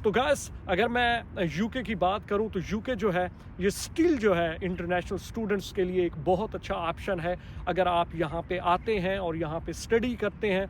तो गाइस अगर मैं यूके की बात करूं तो यूके जो है ये स्किल जो है इंटरनेशनल स्टूडेंट्स के लिए एक बहुत अच्छा ऑप्शन है। अगर आप यहां पे आते हैं और यहां पे स्टडी करते हैं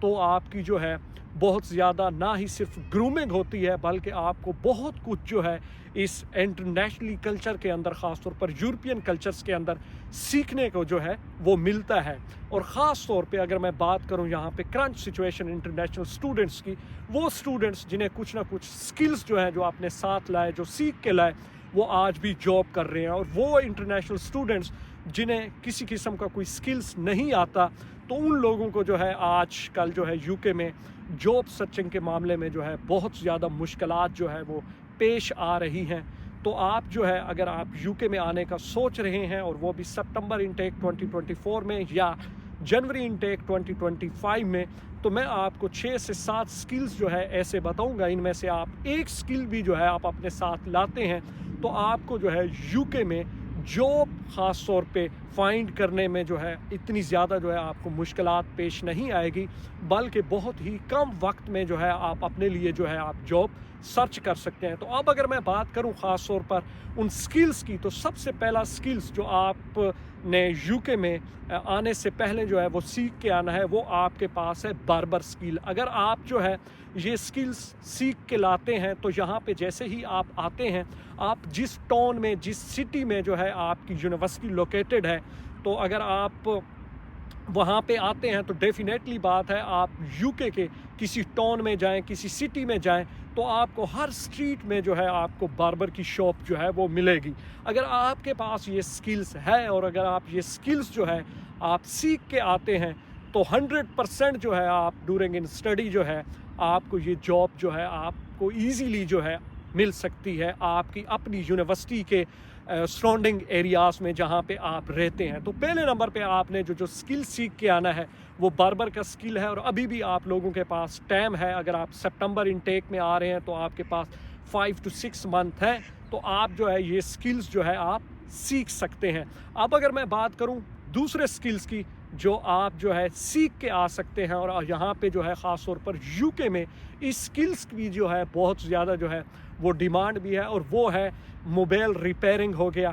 तो आपकी जो है बहुत ज़्यादा ना ही सिर्फ ग्रूमिंग होती है बल्कि आपको बहुत कुछ जो है इस इंटरनेशनली कल्चर के अंदर, ख़ास तौर पर यूरोपियन कल्चर्स के अंदर सीखने को जो है वो मिलता है। और ख़ास तौर पे अगर मैं बात करूं यहाँ पे क्रंच सिचुएशन इंटरनेशनल स्टूडेंट्स की, वो स्टूडेंट्स जिन्हें कुछ ना कुछ स्किल्स जो है जो अपने साथ लाए, जो सीख के लाए, वो आज भी जॉब कर रहे हैं। और वो इंटरनेशनल स्टूडेंट्स जिन्हें किसी किस्म का कोई स्किल्स नहीं आता, तो उन लोगों को जो है आज कल जो है यूके में जॉब सर्चिंग के मामले में जो है बहुत ज़्यादा मुश्किलात जो है वो पेश आ रही हैं। तो आप जो है अगर आप यूके में आने का सोच रहे हैं और वो भी सितंबर इनटेक 2024 में या जनवरी इनटेक 2025 में, तो मैं आपको 6 से 7 स्किल्स जो है ऐसे बताऊंगा। इनमें से आप एक स्किल भी जो है आप अपने साथ लाते हैं तो आपको जो है यूके में जॉब ख़ास तौर पे फाइंड करने में जो है इतनी ज़्यादा जो है आपको मुश्किलात पेश नहीं आएगी, बल्कि बहुत ही कम वक्त में जो है आप अपने लिए जो है आप जॉब सर्च कर सकते हैं। तो अब अगर मैं बात करूं ख़ास तौर पर उन स्किल्स की, तो सबसे पहला स्किल्स जो आपने यूके में आने से पहले जो है वो सीख के आना है, वो आपके पास है बार्बर स्किल। अगर आप जो है ये स्किल्स सीख के लाते हैं तो यहाँ पे जैसे ही आप आते हैं, आप जिस टाउन में, जिस सिटी में जो है आपकी यूनिवर्सिटी लोकेटेड है, तो अगर आप वहाँ पे आते हैं तो डेफिनेटली बात है आप यूके के किसी टाउन में जाएं, किसी सिटी में जाएं, तो आपको हर स्ट्रीट में जो है आपको बार्बर की शॉप जो है वो मिलेगी। अगर आपके पास ये स्किल्स है और अगर आप ये स्किल्स जो है आप सीख के आते हैं तो 100% जो है आप ड्यूरिंग इन स्टडी जो है आपको ये जॉब जो है आपको ईजीली जो है मिल सकती है आपकी अपनी यूनिवर्सिटी के सराउंडिंग एरियाज़ में जहाँ पे आप रहते हैं। तो पहले नंबर पे आपने जो स्किल सीख के आना है वो बार्बर का स्किल है। और अभी भी आप लोगों के पास टाइम है, अगर आप सितंबर इनटेक में आ रहे हैं तो आपके पास 5 to 6 मंथ है, तो आप जो है ये स्किल्स जो है आप सीख सकते हैं। अब अगर मैं बात करूँ दूसरे स्किल्स की जो आप जो है सीख के आ सकते हैं, और यहाँ पे जो है ख़ास तौर पर यूके में इस स्किल्स की जो है बहुत ज़्यादा जो है वो डिमांड भी है, और वो है मोबाइल रिपेयरिंग हो गया।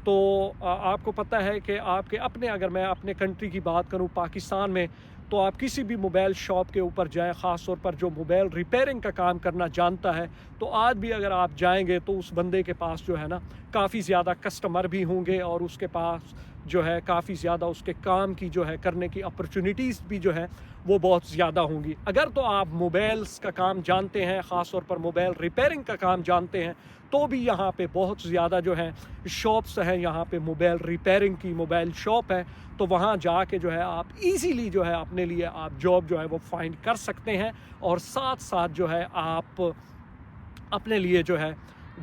तो आपको पता है कि आपके अपने, अगर मैं अपने कंट्री की बात करूं पाकिस्तान में, तो आप किसी भी मोबाइल शॉप के ऊपर जाएं, ख़ास तौर पर जो मोबाइल रिपेयरिंग का काम करना जानता है, तो आज भी अगर आप जाएंगे तो उस बंदे के पास जो है ना काफ़ी ज़्यादा कस्टमर भी होंगे और उसके पास जो है काफ़ी ज़्यादा उसके काम की जो है करने की अपॉर्चुनिटीज़ भी जो है वो बहुत ज़्यादा होंगी। अगर तो आप मोबाइल्स का काम जानते हैं, ख़ास तौर पर मोबाइल रिपेयरिंग का काम जानते हैं, तो भी यहाँ पे बहुत ज़्यादा जो है शॉप्स हैं, यहाँ पे मोबाइल रिपेयरिंग की मोबाइल शॉप है, तो वहाँ जाके जो है आप इजीली जो है अपने लिए आप जॉब जो है वो फाइंड कर सकते हैं, और साथ साथ जो है आप अपने लिए जो है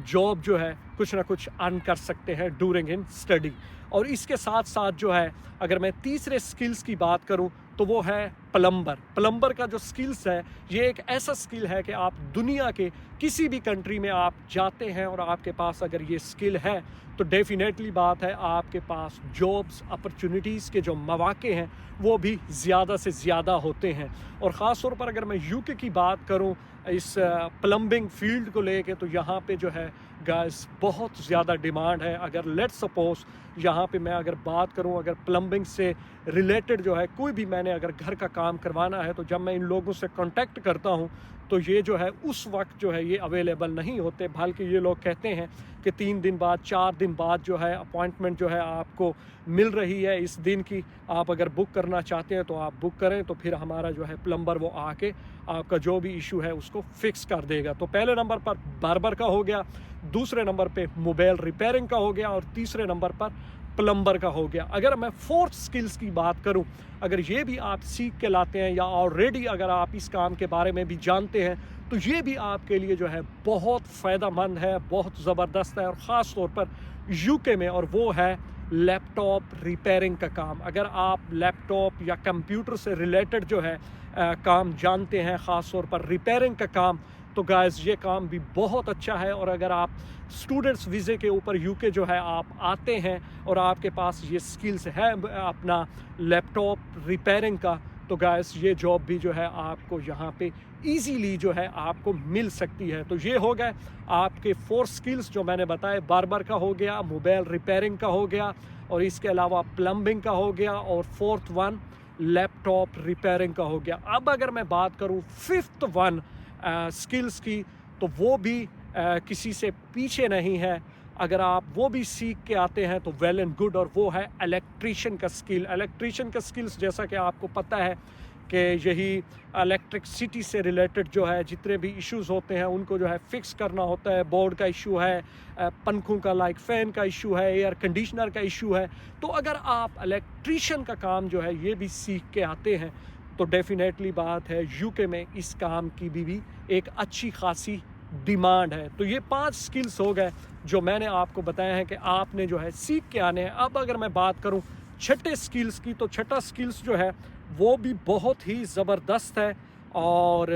जॉब जो है कुछ ना कुछ अर्न कर सकते हैं ड्यूरिंग इन स्टडी। और इसके साथ साथ जो है अगर मैं तीसरे स्किल्स की बात करूं तो वो है प्लम्बर का जो स्किल्स है, ये एक ऐसा स्किल है कि आप दुनिया के किसी भी कंट्री में आप जाते हैं और आपके पास अगर ये स्किल है तो डेफिनेटली बात है आपके पास जॉब्स अपॉर्चुनिटीज़ के जो मौके हैं वो भी ज़्यादा से ज़्यादा होते हैं। और ख़ास तौर पर अगर मैं यूके की बात करूं इस प्लम्बिंग फील्ड को लेके, तो यहाँ पे जो है गाइस बहुत ज़्यादा डिमांड है। अगर लेट्स सपोज यहाँ पे मैं अगर बात करूँ, अगर प्लम्बिंग से रिलेटेड जो है कोई भी मैंने अगर घर का काम करवाना है, तो जब मैं इन लोगों से कांटेक्ट करता हूँ तो ये जो है उस वक्त जो है ये अवेलेबल नहीं होते, बल्कि ये लोग कहते हैं कि 3 दिन बाद, 4 दिन बाद जो है अपॉइंटमेंट जो है आपको मिल रही है इस दिन की, आप अगर बुक करना चाहते हैं तो आप बुक करें, तो फिर हमारा जो है प्लम्बर वो आके आपका जो भी इशू है उसको फिक्स कर देगा। तो पहले नंबर पर बार्बर का हो गया, दूसरे नंबर पे मोबाइल रिपेयरिंग का हो गया, और तीसरे नंबर पर प्लम्बर का हो गया। अगर मैं फोर्थ स्किल्स की बात करूं, अगर ये भी आप सीख के लाते हैं या ऑलरेडी अगर आप इस काम के बारे में भी जानते हैं, तो ये भी आपके लिए जो है बहुत फ़ायदेमंद है, बहुत ज़बरदस्त है, और ख़ास तौर पर यूके में, और वो है लैपटॉप रिपेयरिंग का काम। अगर आप लैपटॉप या कंप्यूटर से रिलेटेड जो है काम जानते हैं, ख़ास तौर पर रिपेयरिंग का काम, तो गाइस ये काम भी बहुत अच्छा है। और अगर आप स्टूडेंट्स वीज़े के ऊपर यूके जो है आप आते हैं और आपके पास ये स्किल्स है अपना लैपटॉप रिपेयरिंग का, तो गाइस ये जॉब भी जो है आपको यहाँ पे इजीली जो है आपको मिल सकती है। तो ये हो गए आपके 4 स्किल्स जो मैंने बताए, बार्बर का हो गया, मोबाइल रिपेयरिंग का हो गया, और इसके अलावा प्लम्बिंग का हो गया, और 4th वन लैपटॉप रिपेयरिंग का हो गया। अब अगर मैं बात करूँ 5th वन स्किल्स की, तो वो भी किसी से पीछे नहीं है। अगर आप वो भी सीख के आते हैं तो वेल एंड गुड, और वो है इलेक्ट्रीशियन का स्किल। इलेक्ट्रीशियन का स्किल्स जैसा कि आपको पता है कि यही इलेक्ट्रिसिटी से रिलेटेड जो है जितने भी इश्यूज़ होते हैं उनको जो है फिक्स करना होता है। बोर्ड का इशू है, पंखों का लाइक फ़ैन का इशू है, एयर कंडीशनर का इशू है। तो अगर आप इलेक्ट्रीशियन का काम जो है ये भी सीख के आते हैं तो डेफिनेटली बात है यूके में इस काम की भी एक अच्छी खासी डिमांड है। तो ये 5 स्किल्स हो गए जो मैंने आपको बताया है कि आपने जो है सीख के आने हैं। अब अगर मैं बात करूं छठे स्किल्स की, तो छठा स्किल्स जो है वो भी बहुत ही ज़बरदस्त है। और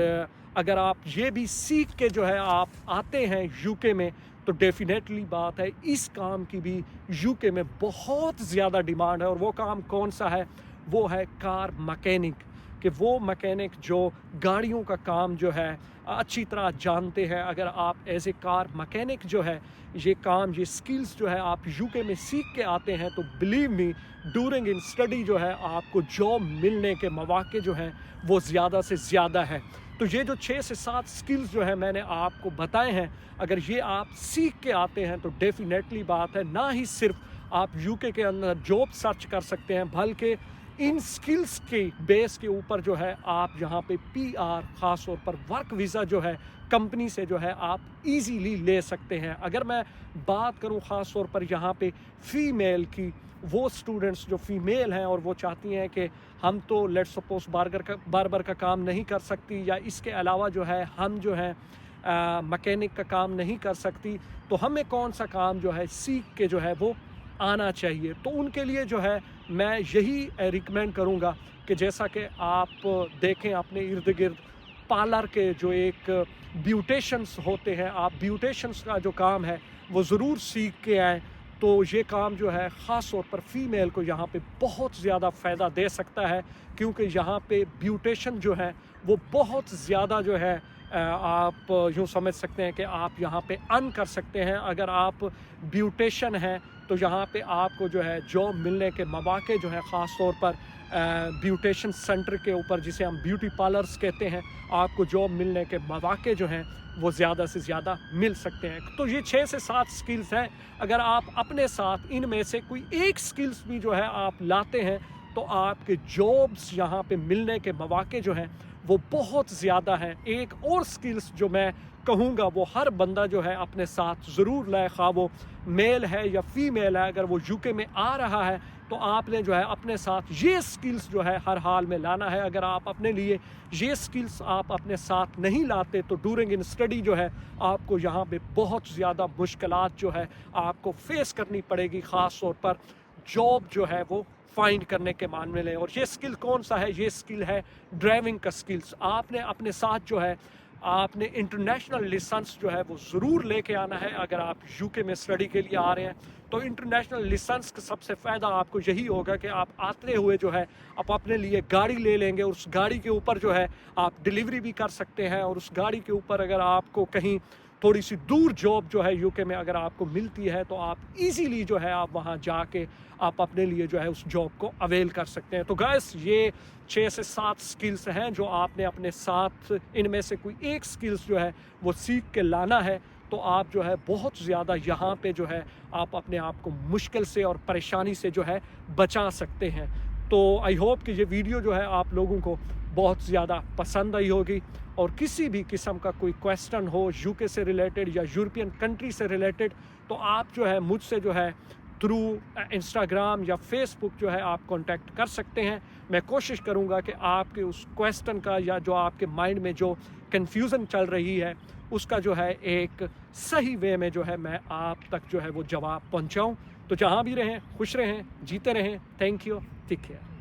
अगर आप ये भी सीख के जो है आप आते हैं यूके में तो डेफिनेटली बात है इस काम की भी यूके में बहुत ज़्यादा डिमांड है। और वो काम कौन सा है? वो है कार मैकेनिक। कि वो मैकेनिक जो गाड़ियों का काम जो है अच्छी तरह जानते हैं। अगर आप एज ए कार मैकेनिक जो है ये काम, ये स्किल्स जो है आप यूके में सीख के आते हैं तो believe me during in study जो है आपको जॉब मिलने के मौके जो हैं वो ज़्यादा से ज़्यादा है। तो ये जो 6 से 7 स्किल्स जो है मैंने आपको बताए हैं, अगर ये आप सीख के आते हैं तो डेफिनेटली बात है ना ही सिर्फ आप यूके के अंदर जॉब सर्च कर सकते हैं, बल्कि इन स्किल्स के बेस के ऊपर जो है आप यहाँ पे पीआर, ख़ास तौर पर वर्क वीज़ा जो है कंपनी से जो है आप इजीली ले सकते हैं। अगर मैं बात करूँ ख़ास तौर पर यहाँ पे फ़ीमेल की, वो स्टूडेंट्स जो फ़ीमेल हैं और वो चाहती हैं कि हम तो लेट्स सपोज बार्बर का काम नहीं कर सकती, या इसके अलावा जो है हम जो है मैकेनिक का काम नहीं कर सकती, तो हमें कौन सा काम जो है सीख के जो है वो आना चाहिए। तो उनके लिए जो है मैं यही रिकमेंड करूँगा कि जैसा कि आप देखें अपने इर्द गिर्द पार्लर के जो एक ब्यूटिशन्स होते हैं, आप ब्यूटिशन्स का जो काम है वो ज़रूर सीख के आएँ। तो ये काम जो है ख़ास तौर पर फ़ीमेल को यहाँ पे बहुत ज़्यादा फ़ायदा दे सकता है, क्योंकि यहाँ पे ब्यूटिशन जो है वो बहुत ज़्यादा जो है आप यूँ समझ सकते हैं कि आप यहाँ पे अर्न कर सकते हैं। अगर आप ब्यूटिशन हैं तो यहाँ पे आपको जो है जॉब मिलने के मौके जो है ख़ास तौर पर ब्यूटिशन सेंटर के ऊपर, जिसे हम ब्यूटी पार्लर्स कहते हैं, आपको जॉब मिलने के मौके जो हैं वो ज़्यादा से ज़्यादा मिल सकते हैं। तो ये 6 से 7 स्किल्स हैं। अगर आप अपने साथ इनमें से कोई एक स्किल्स भी जो है आप लाते हैं तो आपके जॉब्स यहाँ पे मिलने के मौके जो हैं वो बहुत ज़्यादा हैं। एक और स्किल्स जो मैं कहूँगा वो हर बंदा जो है अपने साथ ज़रूर लाए, खा वो मेल है या फीमेल है। अगर वो यूके में आ रहा है तो आपने जो है अपने साथ ये स्किल्स जो है हर हाल में लाना है। अगर आप अपने लिए ये स्किल्स आप अपने साथ नहीं लाते तो ड्यूरिंग इन स्टडी जो है आपको यहाँ पे बहुत ज़्यादा मुश्किलात जो है आपको फेस करनी पड़ेगी, ख़ास तौर पर जॉब जो है वो फाइंड करने के मामले में। और ये स्किल कौन सा है? ये स्किल है ड्राइविंग का स्किल्स। आपने अपने साथ जो है आपने इंटरनेशनल लाइसेंस जो है वो ज़रूर लेके आना है। अगर आप यूके में स्टडी के लिए आ रहे हैं तो इंटरनेशनल लाइसेंस का सबसे फ़ायदा आपको यही होगा कि आप आते हुए जो है आप अपने लिए गाड़ी ले लेंगे, उस गाड़ी के ऊपर जो है आप डिलीवरी भी कर सकते हैं। और उस गाड़ी के ऊपर अगर आपको कहीं थोड़ी सी दूर जॉब जो है यूके में अगर आपको मिलती है तो आप इजीली जो है आप वहाँ जाके आप अपने लिए जो है उस जॉब को अवेल कर सकते हैं। तो गाइस ये 6 से 7 स्किल्स हैं जो आपने अपने साथ इनमें से कोई एक स्किल्स जो है वो सीख के लाना है, तो आप जो है बहुत ज़्यादा यहाँ पे जो है आप अपने आप को मुश्किल से और परेशानी से जो है बचा सकते हैं। तो आई होप कि ये वीडियो जो है आप लोगों को बहुत ज़्यादा पसंद आई होगी। और किसी भी किस्म का कोई क्वेश्चन हो यूके से रिलेटेड या यूरोपियन कंट्री से रिलेटेड तो आप जो है मुझसे जो है थ्रू इंस्टाग्राम या फेसबुक जो है आप कांटेक्ट कर सकते हैं। मैं कोशिश करूंगा कि आपके उस क्वेश्चन का या जो आपके माइंड में जो कन्फ्यूज़न चल रही है उसका जो है एक सही वे में जो है मैं आप तक जो है वो जवाब पहुंचाऊं। तो जहां भी रहें खुश रहें, जीते रहें। Thank you, take care.